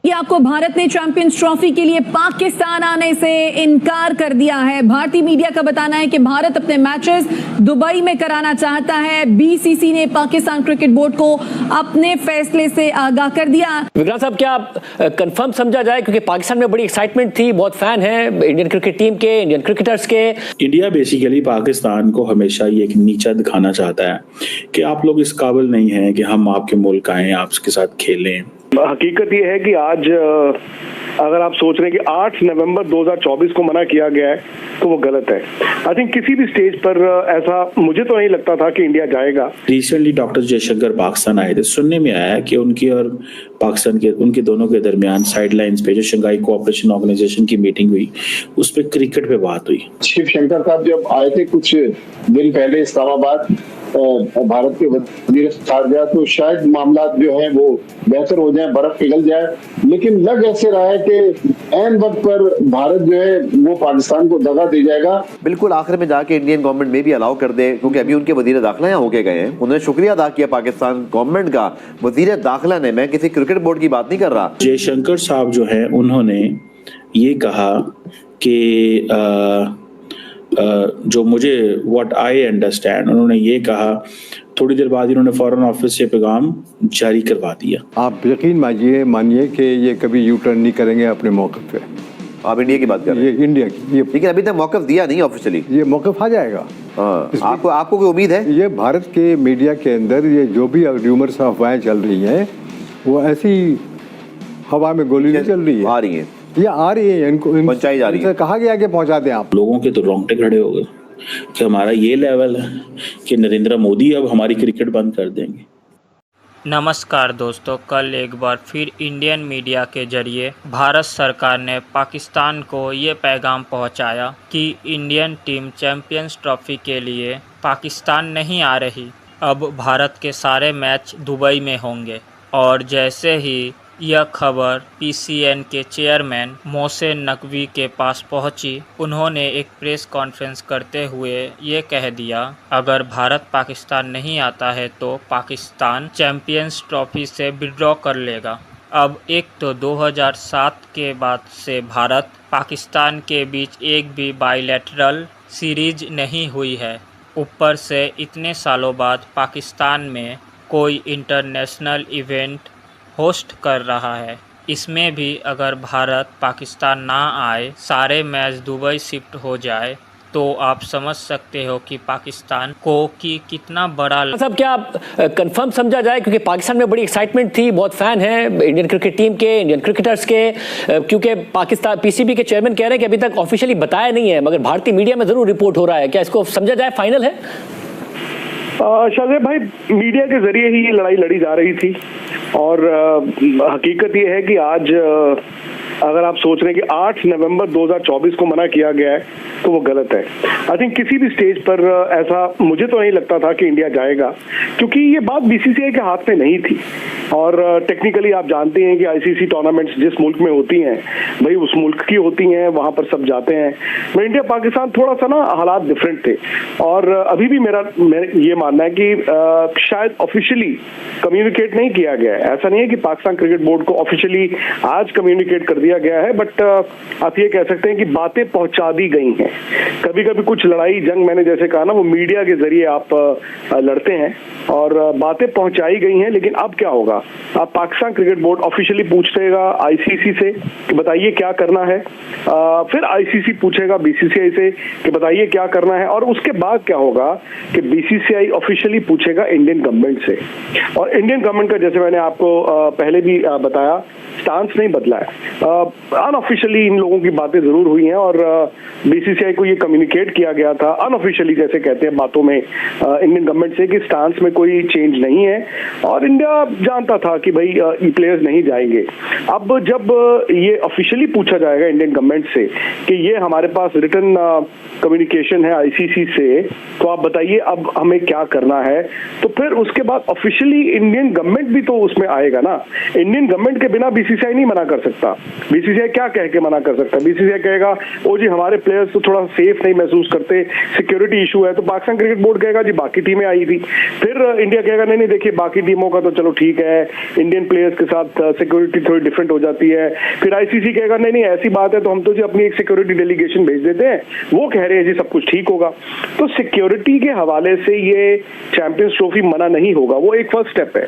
कि आपको भारत ने चैंपियंस ट्रॉफी के लिए पाकिस्तान आने से इनकार कर दिया है। भारतीय मीडिया का बताना है कि भारत अपने मैचेस दुबई में कराना चाहता है। बीसीसी ने पाकिस्तान क्रिकेट बोर्ड को अपने फैसले से आगाह कर दिया। विक्रांत साहब, क्या कंफर्म समझा जाए, क्योंकि पाकिस्तान में बड़ी एक्साइटमेंट थी, बहुत फैन है इंडियन क्रिकेट टीम के, इंडियन क्रिकेटर्स के। इंडिया बेसिकली पाकिस्तान को हमेशा ये एक नीचा दिखाना चाहता है कि आप लोग इस काबिल नहीं हैं कि हम आपके मुल्क आए, आपके साथ खेलें। हकीकत ये है कि आज अगर आप सोच रहे हैं कि 8 नवंबर 2024 को मना किया गया है तो वो गलत है। आई थिंक किसी भी स्टेज पर ऐसा मुझे तो नहीं लगता था कि इंडिया जाएगा। रिसेंटली डॉक्टर जयशंकर पाकिस्तान आए थे, सुनने में आया कि उनकी और पाकिस्तान के उनके दोनों के दरमियान साइडलाइंस पे जो शंघाई कोऑपरेशन ऑर्गेनाइजेशन की मीटिंग हुई उस पर क्रिकेट पे बात हुई। शिव शंकर साहब जब आए थे कुछ दिन पहले इस्लामाबाद भारत के वजीर खारजा, तो शायद मामला जो है वो बेहतर हो जाए, बर्फ पिघल जाए, लेकिन लग ऐसे रहा है कि ऐन वक्त पर भारत जो है वो पाकिस्तान को दगा दे जाएगा। बिल्कुल आखिर में जाके इंडियन गवर्नमेंट में भी अलाउ कर दे, क्योंकि अभी उनके वजीर दाखिला यहाँ होके गए हैं। उन्होंने शुक्रिया अदा किया पाकिस्तान गवर्नमेंट का, वजीर दाखिला ने। मैं किसी क्रिकेट बोर्ड की बात नहीं कर रहा। जयशंकर साहब जो है उन्होंने ये कहा कि जो मुझे व्हाट आई अंडरस्टैंड, उन्होंने ये कहा, थोड़ी देर बाद इन्होंने फॉरेन ऑफिस से पैगाम जारी करवा दिया। आप यकीन मानिए कि ये कभी यू टर्न नहीं करेंगे अपने मौक़िफ़ पे। आप इंडिया की बात कर रहे हैं? ये इंडिया की, लेकिन अभी तक मौक़िफ़ दिया नहीं ऑफिशियली। ये मौक़िफ़ आ जाएगा। आपको कोई उम्मीद है? ये भारत के मीडिया के अंदर ये जो भी र्यूमर्स अफवाहें चल रही हैं वो ऐसी हवा में गोली नहीं चल रही है, आ रही है, ये आ रही है, इनको पहुंचाई जा रही है। कहा गया कि पहुंचा दें आप। लोगों के तो रोंगटे खड़े हो गए कि हमारा ये लेवल है कि नरेंद्र मोदी अब हमारी क्रिकेट बंद कर देंगे। नमस्कार दोस्तों, कल एक बार फिर इंडियन मीडिया के जरिए भारत सरकार ने पाकिस्तान को ये पैगाम पहुंचाया कि इंडियन टीम चैंपियंस ट्रॉफी के लिए पाकिस्तान नहीं आ रही। अब भारत के सारे मैच दुबई में होंगे। और जैसे ही यह खबर पीसीएन के चेयरमैन मोहसिन नकवी के पास पहुंची, उन्होंने एक प्रेस कॉन्फ्रेंस करते हुए ये कह दिया, अगर भारत पाकिस्तान नहीं आता है तो पाकिस्तान चैंपियंस ट्रॉफी से विड्रॉ कर लेगा। अब एक तो 2007 के बाद से भारत पाकिस्तान के बीच एक भी बायलैटरल सीरीज नहीं हुई है। ऊपर से इतने सालों बाद पाकिस्तान में कोई इंटरनेशनल इवेंट होस्ट कर रहा है। इसमें भी अगर भारत पाकिस्तान ना आए, सारे मैच दुबई शिफ्ट हो जाए, तो आप समझ सकते हो कि पाकिस्तान को कि कितना बड़ा। साहब, क्या कंफर्म समझा जाए, क्योंकि पाकिस्तान में बड़ी एक्साइटमेंट थी, बहुत फैन है इंडियन क्रिकेट टीम के, इंडियन क्रिकेटर्स के, क्योंकि पाकिस्तान पीसीबी के चेयरमैन कह रहे हैं कि अभी तक ऑफिशियली बताया नहीं है, मगर भारतीय मीडिया में जरूर रिपोर्ट हो रहा है। क्या इसको समझा जाए फाइनल है? शाहजेब भाई, मीडिया के जरिए ही ये लड़ाई लड़ी जा रही थी और हकीकत ये है कि आज अगर आप सोच रहे हैं कि 8 नवंबर 2024 को मना किया गया है तो वो गलत है। आई थिंक किसी भी स्टेज पर ऐसा मुझे तो नहीं लगता था कि इंडिया जाएगा, क्योंकि ये बात बीसीसीआई के हाथ में नहीं थी। और टेक्निकली आप जानते हैं कि आईसीसी टूर्नामेंट्स जिस मुल्क में होती हैं भाई उस मुल्क की होती हैं, वहां पर सब जाते हैं। मैं इंडिया पाकिस्तान थोड़ा सा ना हालात डिफरेंट थे और अभी भी मेरा ये मानना है कि शायद ऑफिशियली कम्युनिकेट नहीं किया गया है। ऐसा नहीं है कि पाकिस्तान क्रिकेट बोर्ड को ऑफिशियली आज कम्युनिकेट कर दिया गया है, बट आप ये कह सकते हैं कि बातें पहुंचा दी गई हैं। कभी कभी कुछ लड़ाई जंग, मैंने जैसे कहा ना, वो मीडिया के जरिए आप लड़ते हैं और बातें पहुंचाई गई हैं। लेकिन अब क्या होगा, अब पाकिस्तान क्रिकेट बोर्ड ऑफिशियली पूछेगा आईसीसी से कि बताइए क्या करना है, फिर आईसीसी पूछेगा बीसीसीआई से कि बताइए क्या करना है, और उसके बाद क्या होगा कि बीसीसीआई ऑफिशियली पूछेगा इंडियन गवर्नमेंट से। और इंडियन गवर्नमेंट का, जैसे मैंने आपको पहले भी बताया, स्टांस नहीं बदला है। अनऑफिशियली इन लोगों की बातें जरूर हुई हैं और बीसीसीआई को ये कम्युनिकेट किया गया था अनऑफिशियली, जैसे कहते हैं बातों में, इंडियन गवर्नमेंट से कि स्टांस में कोई चेंज नहीं है और इंडिया जानता था कि भाई ये प्लेयर्स नहीं जाएंगे। अब जब ये ऑफिशियली पूछा जाएगा इंडियन गवर्नमेंट से कि ये हमारे पास रिटन कम्युनिकेशन है आईसीसी से, तो आप बताइए अब हमें क्या करना है, तो फिर उसके बाद ऑफिशियली इंडियन गवर्नमेंट भी तो उसमें आएगा ना। इंडियन गवर्नमेंट के बिना बीसीसीआई नहीं मना कर सकता। बीसीसीआई क्या कह के मना कर सकता है? बीसीसीआई कहेगा ओ जी हमारे प्लेयर्स तो थोड़ा सेफ नहीं महसूस करते, सिक्योरिटी इशू है, तो पाकिस्तान क्रिकेट बोर्ड कहेगा जी बाकी टीमें आई थी। फिर इंडिया कहेगा नहीं नहीं देखिए बाकी टीमों का तो चलो ठीक है, इंडियन प्लेयर्स के साथ सिक्योरिटी थोड़ी डिफरेंट हो जाती है। फिर आईसीसी कहेगा नहीं नहीं ऐसी बात है तो हम तो जी अपनी एक सिक्योरिटी डेलीगेशन भेज देते हैं, वो कह रहे हैं जी सब कुछ ठीक होगा। तो सिक्योरिटी के हवाले से ये चैंपियंस ट्रॉफी मना नहीं होगा, वो एक फर्स्ट स्टेप है।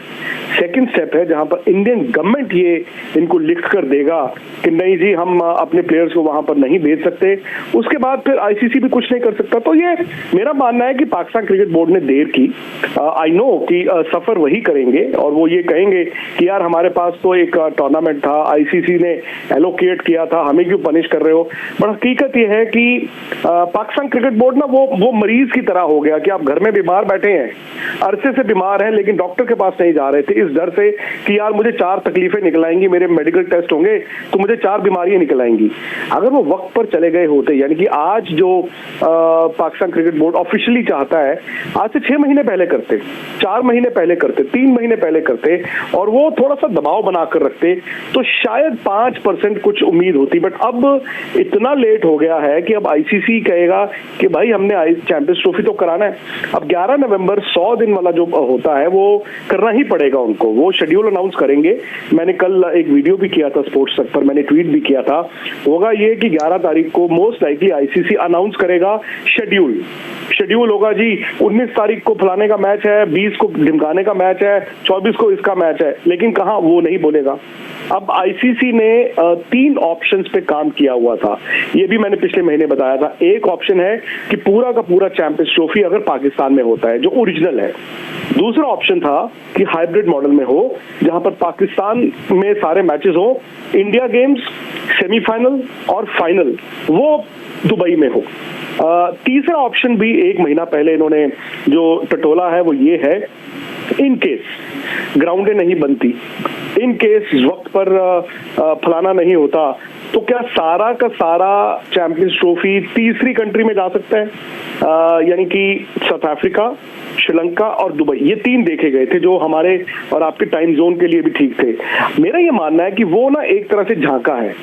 सेकंड स्टेप है जहां पर इंडियन गवर्नमेंट ये इनको लिख कर देगा कि नहीं जी हम अपने प्लेयर्स को वहां पर नहीं भेज सकते, उसके बाद फिर आईसीसी भी कुछ नहीं कर सकता। तो ये मेरा मानना है कि पाकिस्तान क्रिकेट बोर्ड ने देर की। आई नो कि सफर वही करेंगे और वो ये कहेंगे कि यार हमारे पास तो एक टूर्नामेंट था, आईसीसी ने एलोकेट किया था, हमें क्यों पनिश कर रहे हो। बट हकीकत ये है कि पाकिस्तान क्रिकेट बोर्ड ना वो मरीज की तरह हो गया कि आप घर में बीमार बैठे हैं, अरसे से बीमार हैं लेकिन डॉक्टर के पास नहीं जा रहे थे इस डर से कि यार मुझे 4 तकलीफें निकल आएंगी, मेरे मेडिकल टेस्ट होंगे तो मुझे 4 बीमारियां निकल आएंगी। अगर वो वक्त पर चले गए होते, यानी कि आज जो पाकिस्तान क्रिकेट बोर्ड ऑफिशियली चाहता है आज से 6 महीने पहले करते, 4 महीने पहले करते, 3 महीने पहले करते और वो थोड़ा सा दबाव बनाकर रखते तो शायद 5% कुछ उम्मीद होती। बट अब इतना लेट हो गया है कि अब आईसीसी कहेगा कि भाई हमने चैंपियंस ट्रॉफी तो कराना है। अब 11 नवंबर 100 दिन वाला जो होता है वो करना ही पड़ेगा उनको, वो शेड्यूल अनाउंस करेंगे। मैंने कल एक वीडियो भी किया था स्पोर्ट्स तक पर, मैंने ट्वीट भी किया था। होगा ये कि 11 तारीख को मोस्ट लाइकली आईसीसी अनाउंस करेगा शेड्यूल होगा जी 19 तारीख को फलाने का मैच है, 20 को ढिमकाने का मैच है, 24 को इसका मैच है, लेकिन कहाँ वो नहीं बोलेगा। अब आईसीसी ने 3 ऑप्शंस पे काम किया हुआ था, ये भी मैंने पिछले महीने बताया था। एक ऑप्शन है कि पूरा का पूरा चैंपियंस ट्रॉफी अगर पाकिस्तान में होता है जो ओरिजिनल है। दूसरा ऑप्शन था कि हाइब्रिड मॉडल में हो जहां पर पाकिस्तान में सारे मैचेस हो, इंडिया गेम्स सेमीफाइनल और फाइनल वो दुबई में हो। तीसरा ऑप्शन भी 1 महीना पहले इन्होंने जो टटोला है वो ये है, इन केस ग्राउंडें नहीं बनती, इन केस वक्त पर फलाना नहीं होता तो क्या सारा का सारा चैंपियंस ट्रॉफी तीसरी कंट्री में जा सकता है, यानी कि साउथ अफ्रीका, श्रीलंका और दुबई। ये 3 देखे गए थे जो हमारे और आपके टाइम जोन के लिए भी ठीक थे। मेरा ये मानना है कि वो ना एक तरह से झांका है,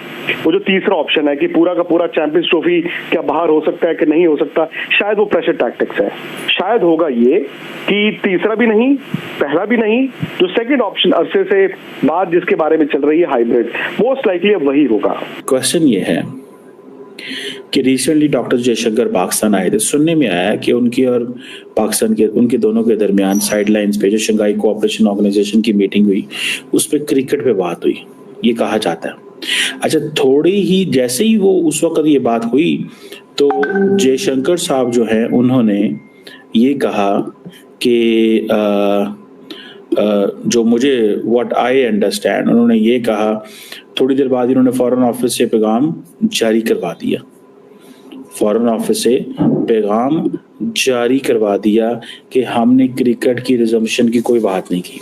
वो जो तीसरा ऑप्शन है कि पूरा का पूरा चैंपियंस ट्रॉफी क्या बाहर हो सकता है कि नहीं हो सकता, शायद वो प्रेशर टैक्टिक्स है। शायद होगा ये कि तीसरा भी नहीं, पहला भी नहीं, जो सेकंड ऑप्शन अरसे से बाद जिसके बारे में चल रही है हाइब्रिड, मोस्ट लाइकली अब वही होगा। क्वेश्चन ये है कि रिसेंटली डॉक्टर जयशंकर पाकिस्तान आए थे, सुनने में आया कि उनकी और पाकिस्तान के उनके दोनों के दरमियान साइडलाइंस पे जो शंघाई कोऑपरेशन ऑर्गेनाइजेशन की मीटिंग हुई उस पर क्रिकेट पे बात हुई, ये कहा जाता है। अच्छा, थोड़ी ही जैसे ही वो उस वक्त ये बात हुई तो जयशंकर साहब जो हैं उन्होंने ये कहा कि जो मुझे व्हाट आई अंडरस्टैंड, उन्होंने ये कहा, थोड़ी देर बाद इन्होंने फॉरेन ऑफिस से पैगाम जारी करवा दिया, फॉरेन ऑफिस से पैगाम जारी करवा दिया कि हमने क्रिकेट की रिजम्पशन की कोई बात नहीं की।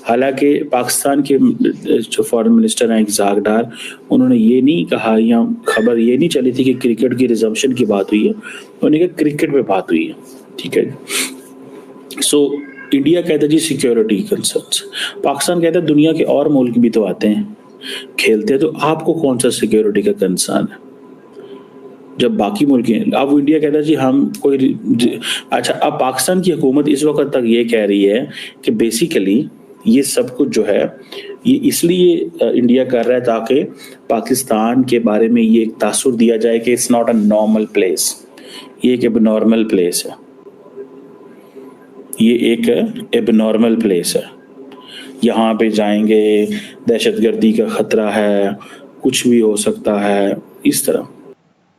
हालांकि पाकिस्तान के जो फॉरेन मिनिस्टर हैं इज़हाक डार, उन्होंने ये नहीं कहा या खबर ये नहीं चली थी कि क्रिकेट की रिजम्पशन की बात हुई है, उन्होंने कहा क्रिकेट पे बात हुई है। ठीक है, सो इंडिया कहता है जी सिक्योरिटी कंसर्न्स, पाकिस्तान कहता है दुनिया के और मुल्क भी तो आते हैं खेलते हैं, तो आपको कौन सा सिक्योरिटी का कंसर्न है जब बाकी मुल्क हैं। अब इंडिया कहता है जी हम कोई, अच्छा अब पाकिस्तान की हुकूमत इस वक्त तक ये कह रही है कि बेसिकली ये सब कुछ जो है ये इसलिए इंडिया कर रहा है ताकि पाकिस्तान के बारे में ये एक तासुर दिया जाए कि it's not a normal place, ये एक एबनॉर्मल प्लेस है, ये एक एबनॉर्मल प्लेस है, यहाँ पे जाएंगे दहशतगर्दी का खतरा है, कुछ भी हो सकता है, इस तरह।